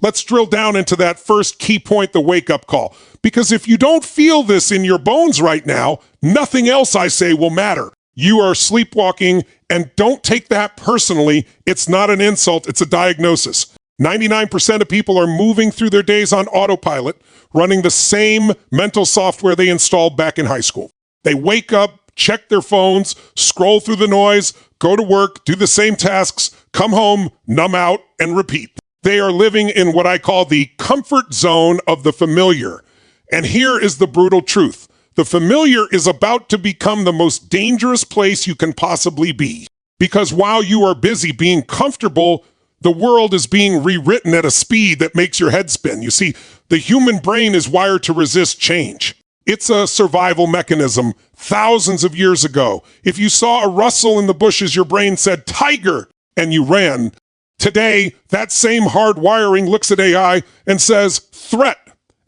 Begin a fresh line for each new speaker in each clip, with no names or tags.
Let's drill down into that first key point, the wake-up call. Because if you don't feel this in your bones right now, nothing else I say will matter. You are sleepwalking, and don't take that personally. It's not an insult, it's a diagnosis. 99% of people are moving through their days on autopilot, running the same mental software they installed back in high school. They wake up, check their phones, scroll through the noise, go to work, do the same tasks, come home, numb out, and repeat. They are living in what I call the comfort zone of the familiar. And here is the brutal truth. The familiar is about to become the most dangerous place you can possibly be. Because while you are busy being comfortable, the world is being rewritten at a speed that makes your head spin. You see, the human brain is wired to resist change. It's a survival mechanism thousands of years ago. If you saw a rustle in the bushes, your brain said, "Tiger," and you ran. Today, that same hard wiring looks at AI and says, "Threat."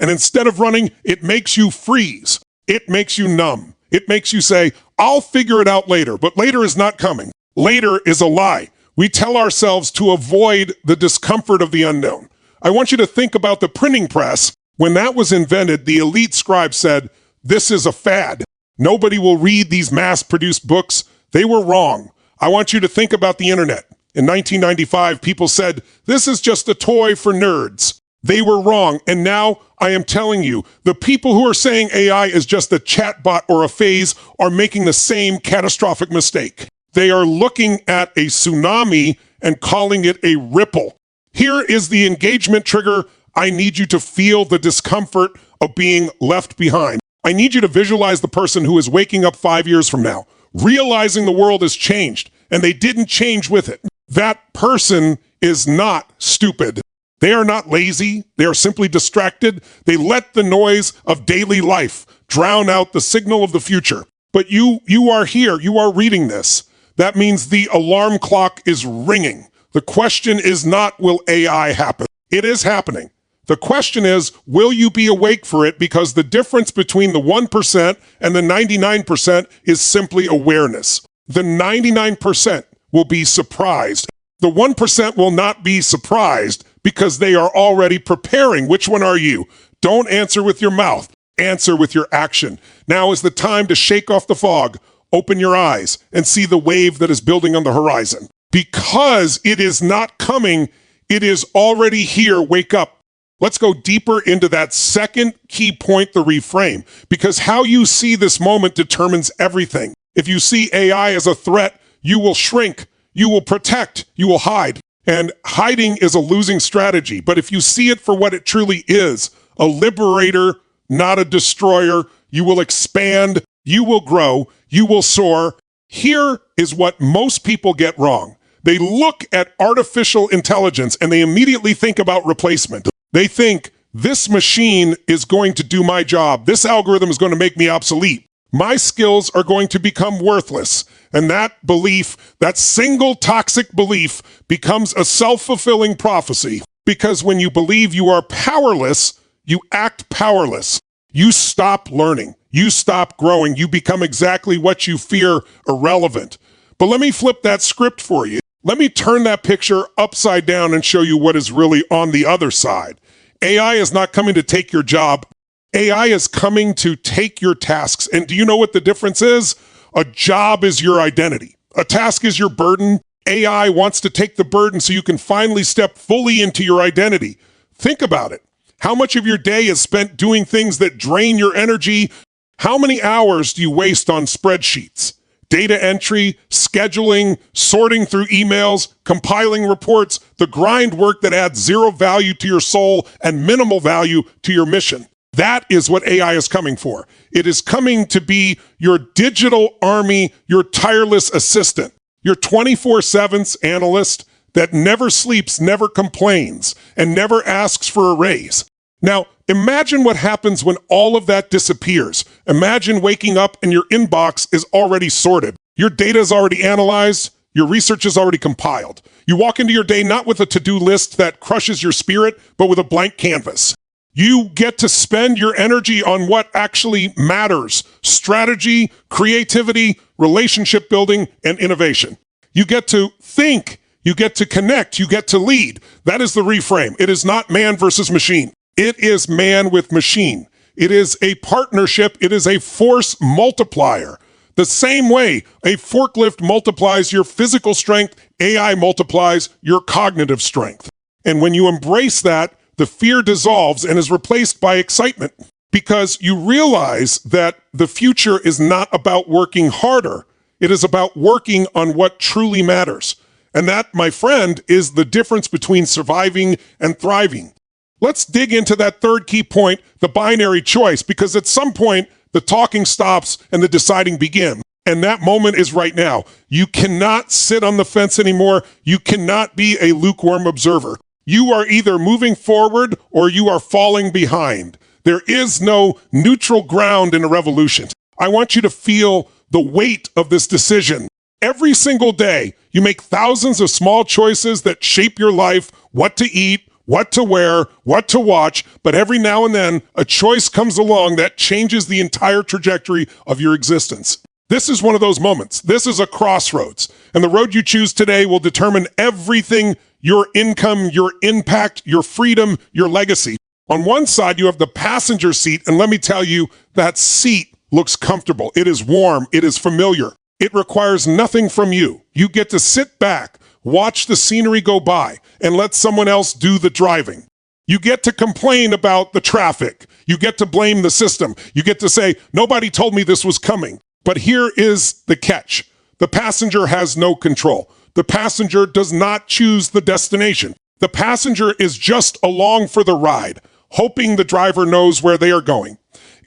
And instead of running, it makes you freeze. It makes you numb. It makes you say, "I'll figure it out later," but later is not coming. Later is a lie. We tell ourselves to avoid the discomfort of the unknown. I want you to think about the printing press. When that was invented, the elite scribe said, "This is a fad. Nobody will read these mass-produced books." They were wrong. I want you to think about the internet. In 1995, people said, "This is just a toy for nerds." They were wrong. And now I am telling you, the people who are saying AI is just a chatbot or a phase are making the same catastrophic mistake. They are looking at a tsunami and calling it a ripple. Here is the engagement trigger. I need you to feel the discomfort of being left behind. I need you to visualize the person who is waking up 5 years from now, realizing the world has changed, and they didn't change with it. That person is not stupid. They are not lazy. They are simply distracted. They let the noise of daily life drown out the signal of the future. But you are here. You are reading this. That means the alarm clock is ringing. The question is not, will AI happen? It is happening. The question is, will you be awake for it? Because the difference between the 1% and the 99% is simply awareness. The 99% will be surprised. The 1% will not be surprised because they are already preparing. Which one are you? Don't answer with your mouth. Answer with your action. Now is the time to shake off the fog. Open your eyes and see the wave that is building on the horizon. Because it is not coming, it is already here. Wake up. Let's go deeper into that second key point, the reframe, because how you see this moment determines everything. If you see AI as a threat, you will shrink, you will protect, you will hide. And hiding is a losing strategy. But if you see it for what it truly is, a liberator, not a destroyer, you will expand, you will grow, you will soar. Here is what most people get wrong. They look at artificial intelligence and they immediately think about replacement. They think, this machine is going to do my job. This algorithm is going to make me obsolete. My skills are going to become worthless. And that belief, that single toxic belief, becomes a self-fulfilling prophecy. Because when you believe you are powerless, you act powerless. You stop learning. You stop growing. You become exactly what you fear, irrelevant. But let me flip that script for you. Let me turn that picture upside down and show you what is really on the other side. AI is not coming to take your job. AI is coming to take your tasks. And do you know what the difference is? A job is your identity. A task is your burden. AI wants to take the burden so you can finally step fully into your identity. Think about it. How much of your day is spent doing things that drain your energy? How many hours do you waste on spreadsheets? Data entry, scheduling, sorting through emails, compiling reports, the grind work that adds zero value to your soul and minimal value to your mission. That is what AI is coming for. It is coming to be your digital army, your tireless assistant, your 24/7 analyst that never sleeps, never complains, and never asks for a raise. Now, imagine what happens when all of that disappears. Imagine waking up and your inbox is already sorted. Your data is already analyzed. Your research is already compiled. You walk into your day not with a to-do list that crushes your spirit, but with a blank canvas. You get to spend your energy on what actually matters: strategy, creativity, relationship building, and innovation. You get to think You get to connect. You get to lead. That is the reframe. It is not man versus machine. It is man with machine. It is a partnership. It is a force multiplier. The same way a forklift multiplies your physical strength, AI multiplies your cognitive strength. And when you embrace that, the fear dissolves and is replaced by excitement, because you realize that the future is not about working harder. It is about working on what truly matters. And that, my friend, is the difference between surviving and thriving. Let's dig into that third key point, the binary choice, because at some point, the talking stops and the deciding begins. And that moment is right now. You cannot sit on the fence anymore. You cannot be a lukewarm observer. You are either moving forward or you are falling behind. There is no neutral ground in a revolution. I want you to feel the weight of this decision. Every single day, you make thousands of small choices that shape your life, what to eat, what to wear, what to watch, but every now and then, a choice comes along that changes the entire trajectory of your existence. This is one of those moments. This is a crossroads, and the road you choose today will determine everything: your income, your impact, your freedom, your legacy. On one side, you have the passenger seat, and let me tell you, that seat looks comfortable. It is warm. It is familiar. It requires nothing from you. You get to sit back, watch the scenery go by, and let someone else do the driving. You get to complain about the traffic. You get to blame the system. You get to say, nobody told me this was coming. But here is the catch. The passenger has no control. The passenger does not choose the destination. The passenger is just along for the ride, hoping the driver knows where they are going.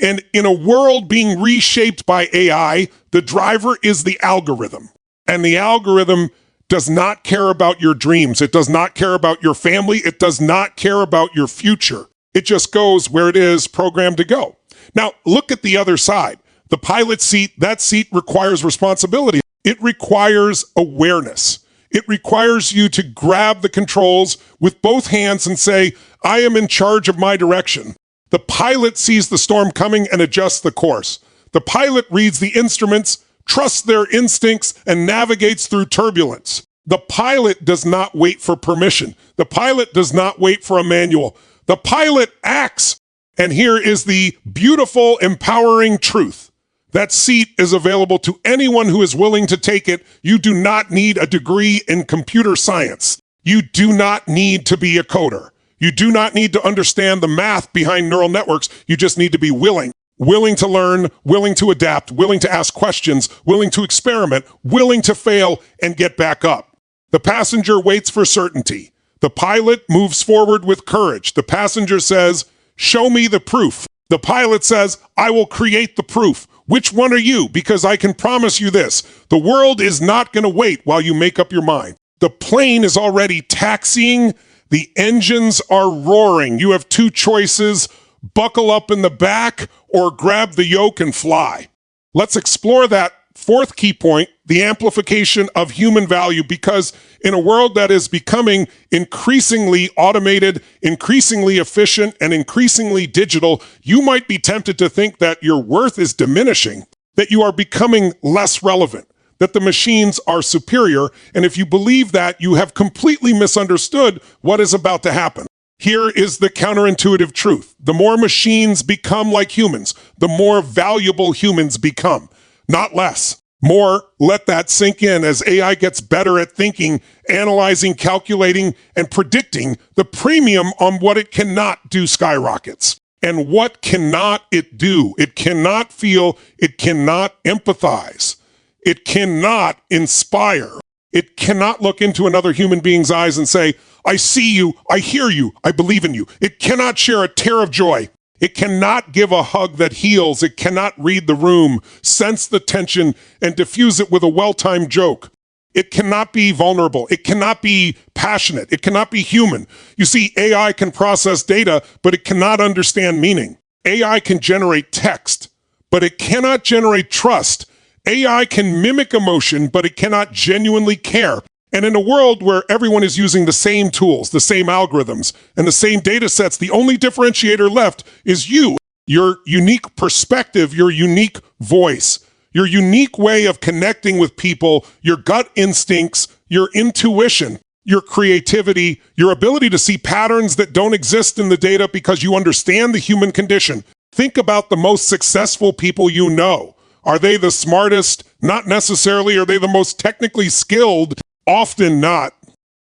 And in a world being reshaped by AI, the driver is the algorithm. And the algorithm does not care about your dreams. It does not care about your family. It does not care about your future. It just goes where it is programmed to go. Now, look at the other side. The pilot seat, that seat requires responsibility. It requires awareness. It requires you to grab the controls with both hands and say, I am in charge of my direction. The pilot sees the storm coming and adjusts the course. The pilot reads the instruments, trusts their instincts, and navigates through turbulence. The pilot does not wait for permission. The pilot does not wait for a manual. The pilot acts. And here is the beautiful, empowering truth. That seat is available to anyone who is willing to take it. You do not need a degree in computer science. You do not need to be a coder. You do not need to understand the math behind neural networks. You just need to be willing to learn, willing to adapt, willing to ask questions, willing to experiment, willing to fail and get back up. The passenger waits for certainty. The pilot moves forward with courage. The passenger says, show me the proof. The pilot says, I will create the proof. Which one are you? Because I can promise you this, the world is not going to wait while you make up your mind. The plane is already taxiing. The engines are roaring. You have two choices: buckle up in the back or grab the yoke and fly. Let's explore that fourth key point, the amplification of human value, because in a world that is becoming increasingly automated, increasingly efficient, and increasingly digital, you might be tempted to think that your worth is diminishing, that you are becoming less relevant, that the machines are superior, and if you believe that, you have completely misunderstood what is about to happen. Here is the counterintuitive truth. The more machines become like humans, the more valuable humans become. Not less. More, let that sink in as AI gets better at thinking, analyzing, calculating, and predicting. The premium on what it cannot do skyrockets. And what cannot it do? It cannot feel, it cannot empathize. It cannot inspire. It cannot look into another human being's eyes and say, I see you, I hear you, I believe in you. It cannot share a tear of joy. It cannot give a hug that heals. It cannot read the room, sense the tension, and diffuse it with a well-timed joke. It cannot be vulnerable. It cannot be passionate. It cannot be human. You see, AI can process data, but it cannot understand meaning. AI can generate text, but it cannot generate trust. AI can mimic emotion, but it cannot genuinely care. And in a world where everyone is using the same tools, the same algorithms, and the same data sets, the only differentiator left is you, your unique perspective, your unique voice, your unique way of connecting with people, your gut instincts, your intuition. your creativity, your ability to see patterns that don't exist in the data because you understand the human condition. Think about the most successful people you know. Are they the smartest? Not necessarily. Are they the most technically skilled? Often not.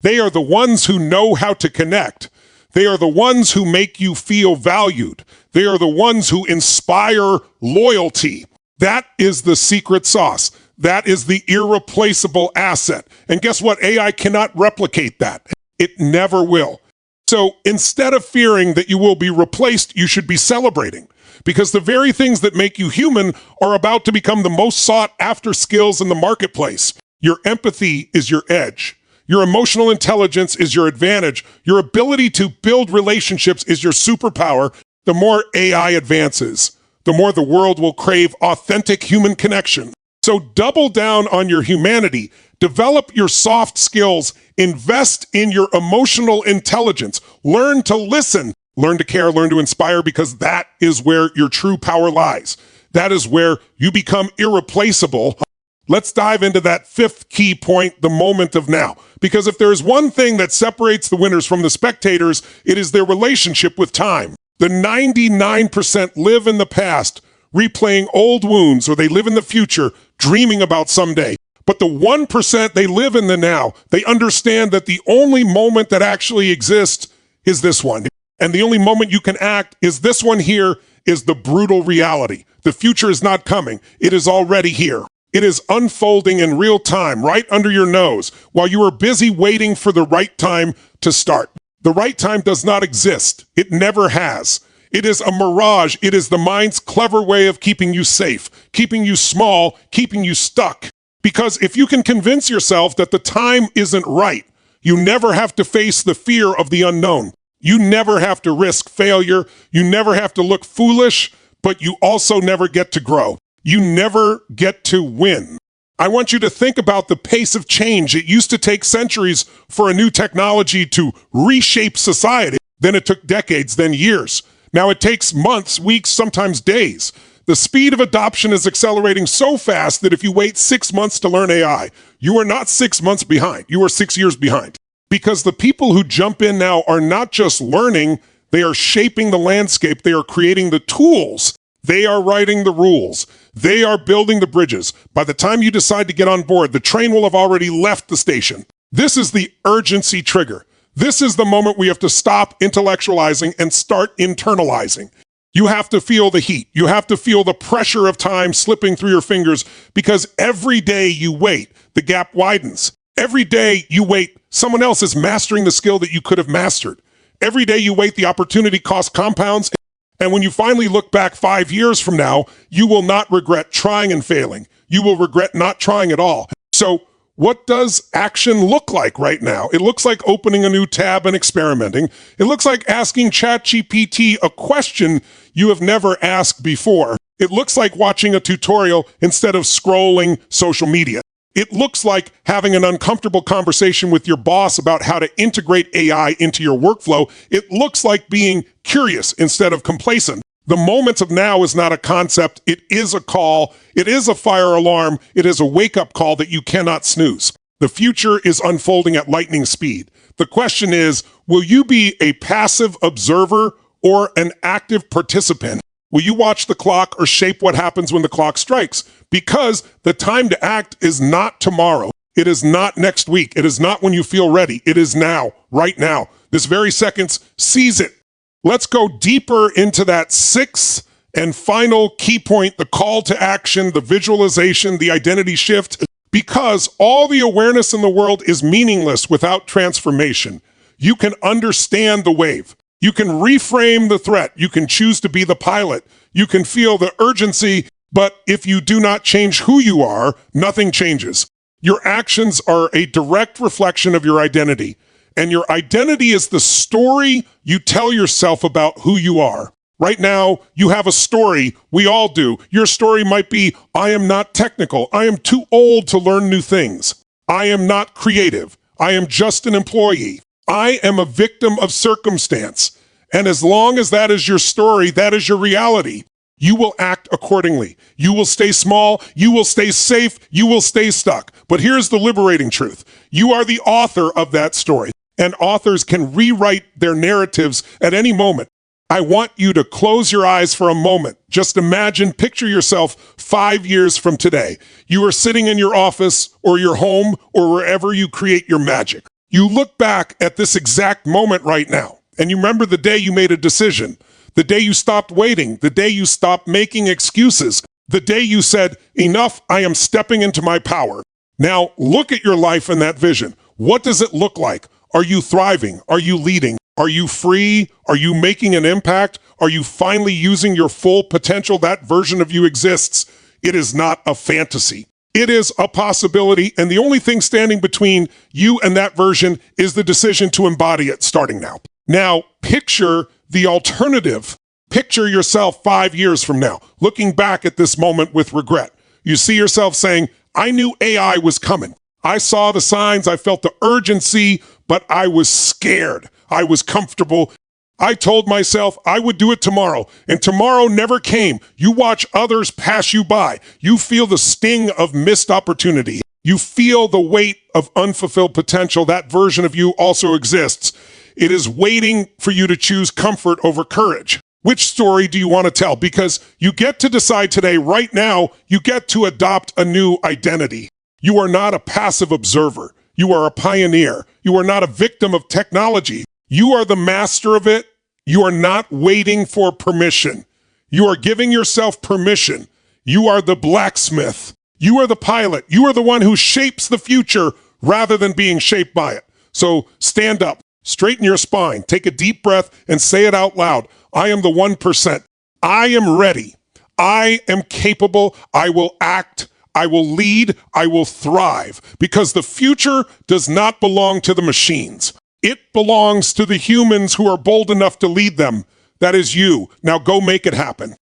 They are the ones who know how to connect. They are the ones who make you feel valued. They are the ones who inspire loyalty. That is the secret sauce. That is the irreplaceable asset. And guess what? AI cannot replicate that. It never will. So instead of fearing that you will be replaced, you should be celebrating. Because the very things that make you human are about to become the most sought after skills in the marketplace. Your empathy is your edge. Your emotional intelligence is your advantage. Your ability to build relationships is your superpower. The more AI advances, the more the world will crave authentic human connection. So double down on your humanity. Develop your soft skills. Invest in your emotional intelligence. Learn to listen. Learn to care, learn to inspire, because that is where your true power lies. That is where you become irreplaceable. Let's dive into that fifth key point, the moment of now. Because if there is one thing that separates the winners from the spectators, it is their relationship with time. The 99% live in the past, replaying old wounds, or they live in the future, dreaming about someday. But the 1%, they live in the now. They understand that the only moment that actually exists is this one. And the only moment you can act is this one here, is the brutal reality. The future is not coming. It is already here. It is unfolding in real time, right under your nose, while you are busy waiting for the right time to start. The right time does not exist. It never has. It is a mirage. It is the mind's clever way of keeping you safe, keeping you small, keeping you stuck. Because if you can convince yourself that the time isn't right, you never have to face the fear of the unknown. You never have to risk failure. You never have to look foolish, but you also never get to grow. You never get to win. I want you to think about the pace of change. It used to take centuries for a new technology to reshape society. Then it took decades, then years. Now it takes months, weeks, sometimes days. The speed of adoption is accelerating so fast that if you wait 6 months to learn AI, you are not 6 months behind. You are 6 years behind. Because the people who jump in now are not just learning, they are shaping the landscape. They are creating the tools. They are writing the rules. They are building the bridges. By the time you decide to get on board, the train will have already left the station. This is the urgency trigger. This is the moment we have to stop intellectualizing and start internalizing. You have to feel the heat. You have to feel the pressure of time slipping through your fingers, because every day you wait, the gap widens. Every day you wait, someone else is mastering the skill that you could have mastered. Every day you wait, the opportunity cost compounds. And when you finally look back 5 years from now, you will not regret trying and failing. You will regret not trying at all. So what does action look like right now? It looks like opening a new tab and experimenting. It looks like asking ChatGPT a question you have never asked before. It looks like watching a tutorial instead of scrolling social media. It looks like having an uncomfortable conversation with your boss about how to integrate AI into your workflow. It looks like being curious instead of complacent. The moment of now is not a concept. It is a call. It is a fire alarm. It is a wake-up call that you cannot snooze. The future is unfolding at lightning speed. The question is, will you be a passive observer or an active participant? Will you watch the clock or shape what happens when the clock strikes? Because the time to act is not tomorrow. It is not next week. It is not when you feel ready. It is now, right now. This very second, seize it. Let's go deeper into that sixth and final key point, the call to action, the visualization, the identity shift, because all the awareness in the world is meaningless without transformation. You can understand the wave. You can reframe the threat. You can choose to be the pilot. You can feel the urgency, but if you do not change who you are, nothing changes. Your actions are a direct reflection of your identity, and your identity is the story you tell yourself about who you are. Right now, you have a story. We all do. Your story might be, I am not technical. I am too old to learn new things. I am not creative. I am just an employee. I am a victim of circumstance. And as long as that is your story, that is your reality, you will act accordingly. You will stay small. You will stay safe. You will stay stuck. But here's the liberating truth. You are the author of that story, and authors can rewrite their narratives at any moment. I want you to close your eyes for a moment. Just imagine, picture yourself 5 years from today. You are sitting in your office or your home or wherever you create your magic. You look back at this exact moment right now, and you remember the day you made a decision, the day you stopped waiting, the day you stopped making excuses, the day you said, enough, I am stepping into my power. Now look at your life in that vision. What does it look like? Are you thriving? Are you leading? Are you free? Are you making an impact? Are you finally using your full potential? That version of you exists. It is not a fantasy. It is a possibility, and the only thing standing between you and that version is the decision to embody it starting now. Now, picture the alternative. Picture yourself 5 years from now, looking back at this moment with regret. You see yourself saying, I knew AI was coming. I saw the signs, I felt the urgency, but I was scared. I was comfortable. I told myself I would do it tomorrow, and tomorrow never came. You watch others pass you by. You feel the sting of missed opportunity. You feel the weight of unfulfilled potential. That version of you also exists. It is waiting for you to choose comfort over courage. Which story do you want to tell? Because you get to decide today, right now, you get to adopt a new identity. You are not a passive observer. You are a pioneer. You are not a victim of technology. You are the master of it. You are not waiting for permission. You are giving yourself permission. You are the blacksmith. You are the pilot. You are the one who shapes the future rather than being shaped by it. So stand up, straighten your spine, take a deep breath, and say it out loud. I am the 1%. I am ready. I am capable. I will act. I will lead. I will thrive. Because the future does not belong to the machines. It belongs to the humans who are bold enough to lead them. That is you. Now go make it happen.